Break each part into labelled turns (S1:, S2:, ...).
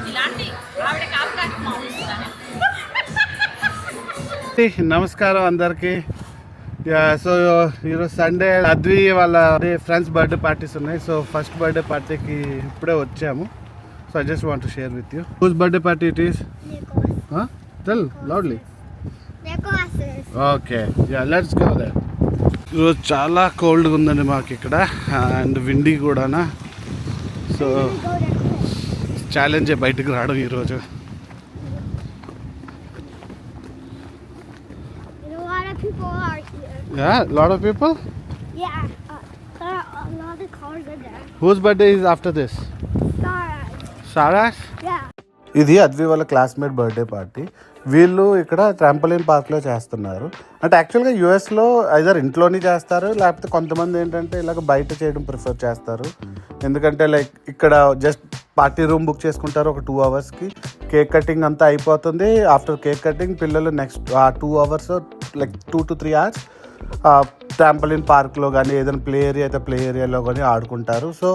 S1: ఇలాంటి ఆవిడకి అవకాశం మామూలుగానే.
S2: నమస్కారం అందరికి. సో ఈరోజు సండే అద్వి వాళ్ళ ఫ్రెండ్స్ బర్త్డే పార్టీస్ ఉన్నాయి. సో ఫస్ట్ బర్త్డే పార్టీకి ఇప్పుడే వచ్చాము. So I just want to share with you whose birthday party it is. Tell loudly. Okay, yeah let's go there. ఈరోజు చాలా కోల్డ్గా ఉందండి మాకు ఇక్కడ, అండ్ విండీ కూడానా. సో ఛాలెంజ్ బయటకు రావడం ఈరోజు. Yeah, a lot of people?
S3: Yeah, a lot of cars are there.
S2: Whose birthday is after this? Sarah's?
S3: Yeah.
S2: ఇది అద్వి వాళ్ళ క్లాస్మేట్ బర్త్డే పార్టీ. వీళ్ళు ఇక్కడ ట్రాంపోలిన్ పార్క్లో చేస్తున్నారు. అంటే యాక్చువల్గా యూఎస్లో ఐదర్ ఇంట్లోనే చేస్తారు, లేకపోతే కొంతమంది ఏంటంటే ఇలాగ బయట చేయడం ప్రిఫర్ చేస్తారు. ఎందుకంటే లైక్ ఇక్కడ జస్ట్ పార్టీ రూమ్ బుక్ చేసుకుంటారు ఒక 2 అవర్స్కి. కేక్ కటింగ్ అంతా అయిపోతుంది. ఆఫ్టర్ కేక్ కటింగ్ పిల్లలు next 2 hours like 2 to 3 hours trampoline పార్క్లో కానీ ఏదైనా ప్లే ఏరియా అయితే ప్లే ఏరియాలో కానీ ఆడుకుంటారు. సో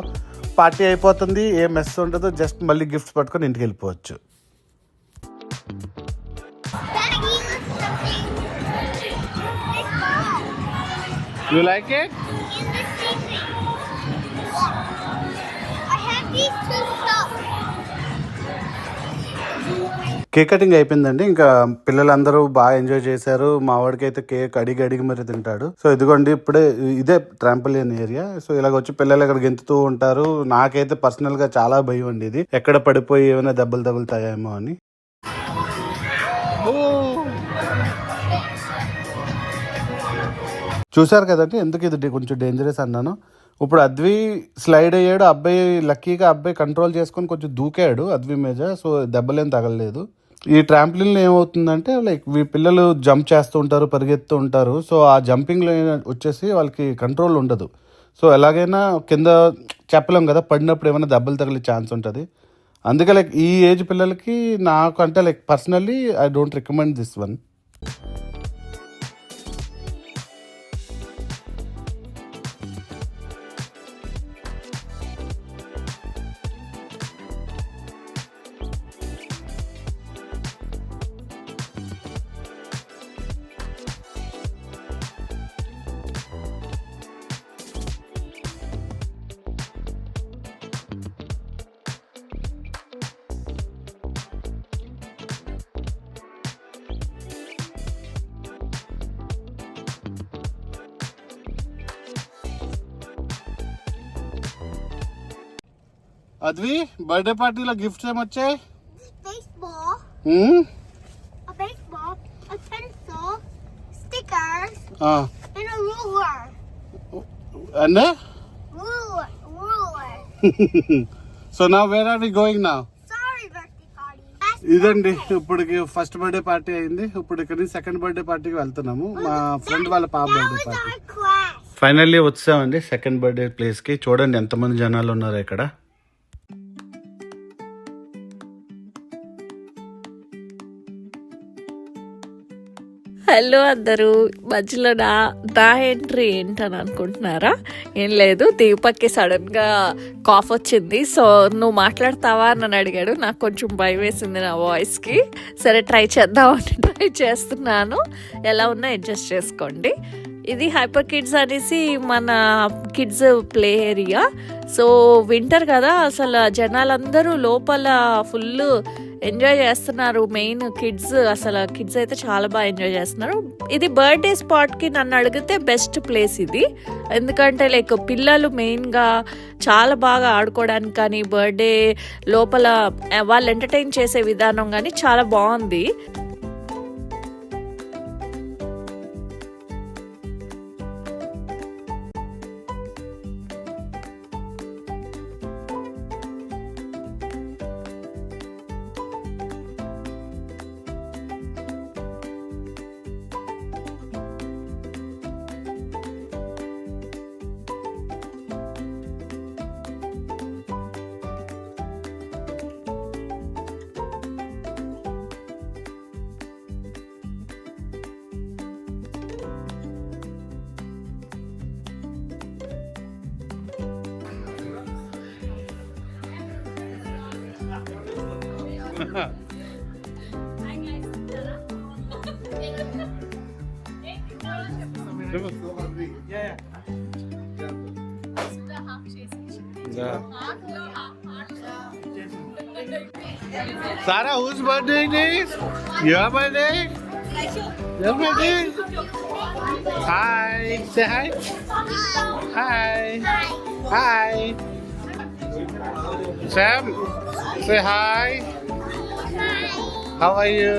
S2: పార్టీ అయిపోతుంది, ఏ మెస్ ఉండదు, జస్ట్ మళ్ళీ గిఫ్ట్స్ పట్టుకొని ఇంటికి వెళ్ళిపోవచ్చు. You like it?
S3: I have these two stuff.
S2: Cake cutting అయిపోయిందండి. ఇంకా పిల్లలందరూ బాగా ఎంజాయ్ చేశారు. మా వాడికి అయితే కేక్ అడిగి మరి తింటాడు. సో ఇదిగోండి ఇప్పుడే ఇదే ట్రాంపోలిన్ ఏరియా. సో ఇలాగ వచ్చి పిల్లలు ఇక్కడ గెంతుతూ ఉంటారు. నాకైతే పర్సనల్ గా చాలా భయం అండి, ఇది ఎక్కడ పడిపోయి ఏమైనా దెబ్బలు తగులుతాయేమో అని. చూసారు కదండి ఎందుకు ఇది కొంచెం డేంజరస్ అన్నాను. ఇప్పుడు అద్వి స్లైడ్ అయ్యాడు, అబ్బాయి లక్కీగా అబ్బాయి కంట్రోల్ చేసుకొని కొంచెం దూకాడు అద్వి మీద. సో దెబ్బలేం తగలలేదు. ఈ ట్రాంప్లిన్లో ఏమవుతుందంటే లైక్ పిల్లలు జంప్ చేస్తూ ఉంటారు, పరిగెత్తూ ఉంటారు. సో ఆ జంపింగ్లో వచ్చేసి వాళ్ళకి కంట్రోల్ ఉండదు. సో ఎలాగైనా కింద చెప్పలేం కదా, పడినప్పుడు ఏమైనా దెబ్బలు తగిలే ఛాన్స్ ఉంటుంది. అందుకే లైక్ ఈ ఏజ్ పిల్లలకి నాకు అంటే like personally I don't recommend this one. Advi birthday పార్టీలో gifts ఏమొచ్చాయి?
S3: Baseball. A baseball, a pencil, stickers, and a ruler.
S2: And
S3: Ruler.
S2: So now where are we going now?
S3: Sorry, birthday party.
S2: ఇదండి ఇప్పటికి first birthday party అయింది. ఇప్పుడు ఇక్కడ నుంచి second birthday పార్టీకి వెళ్తున్నాము. మా ఫ్రెండ్ వాళ్ళ పాప బర్త్డే పార్టీ. ఫైనల్లీ వచ్చామండి సెకండ్ బర్త్డే ప్లేస్ కి. చూడండి ఎంతమంది జనాలు ఉన్నారు ఇక్కడ.
S4: హలో అందరూ, మధ్యలో నా ఎంట్రీ ఏంటని అనుకుంటున్నారా? ఏం లేదు, దీపక్కి సడన్గా కాఫ్ వచ్చింది. సో నువ్వు మాట్లాడతావా అని అడిగాడు. నాకు కొంచెం భయం వేసింది నా వాయిస్కి. సరే ట్రై చేద్దామని ట్రై చేస్తున్నాను. ఎలా ఉన్నా అడ్జస్ట్ చేసుకోండి. ఇది హైపర్ కిడ్స్ అనేసి మన kids play area. So winter కదా, అసలు జనాలందరూ లోపల ఫుల్ ఎంజాయ్ చేస్తున్నారు. మెయిన్ కిడ్స్, అసలు కిడ్స్ అయితే చాలా బాగా ఎంజాయ్ చేస్తున్నారు. ఇది బర్త్డే స్పాట్కి నన్ను అడిగితే బెస్ట్ ప్లేస్ ఇది. ఎందుకంటే లైక్ పిల్లలు మెయిన్గా చాలా బాగా ఆడుకోవడానికి కానీ, బర్త్డే లోపల వాళ్ళు ఎంటర్టైన్ చేసే విధానం కానీ చాలా బాగుంది.
S2: Sarah, whose birthday it is? Your birthday? Your birthday? Hi. Say hi. Hi. Hi. Sam, say hi. How are you?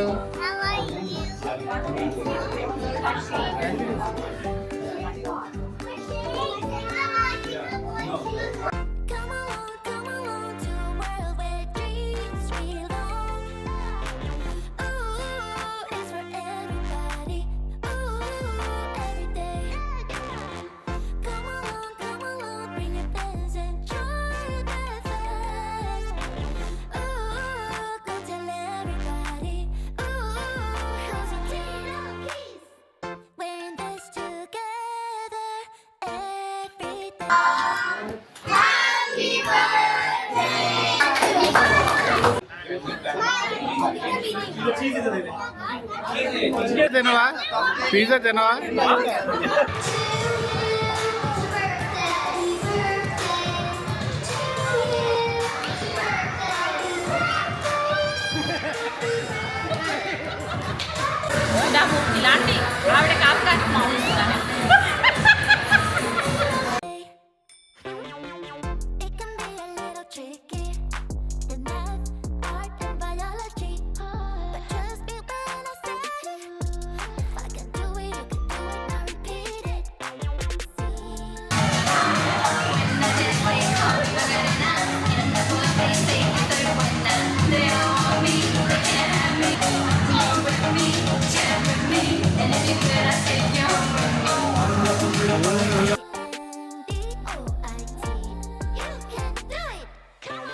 S3: Come along to a world where dreams belong. Ooh, it's for everybody. Ooh, every day. Come along, bring your friends and join with us. Ooh, go tell everybody. Ooh, cause we're peace. We're in this together every day.
S2: తినవా pizza తినవా
S1: ఇలాంటి ఆవిడ కాపురానికి మామూలు ఇస్తాను.
S3: It can be a little tricky, the math, art, and biology. But trust me when I say, if I can do it, you can do it. Now repeat it. D-O-I-T, you can do it. Come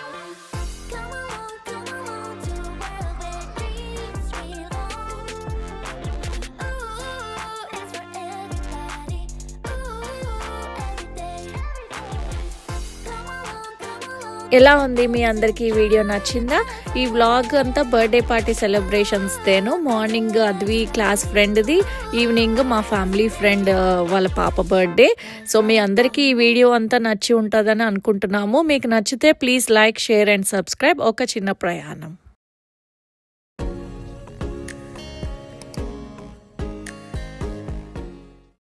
S3: along to a world where dreams belong. Ooh, it's for everybody. Ooh, every day. Come along.
S4: ఎలా ఉంది మీ అందరికీ ఈ video నచ్చిందా? ఈ vlog అంతా birthday party celebrations తేను. Morning Advi class ఫ్రెండ్ది, evening మా ఫ్యామిలీ ఫ్రెండ్ వాళ్ళ పాప బర్త్డే. సో మీ అందరికీ ఈ వీడియో అంతా నచ్చి ఉంటుందని అనుకుంటున్నాము. మీకు నచ్చితే please like, share and subscribe. ఒక చిన్న ప్రయాణం.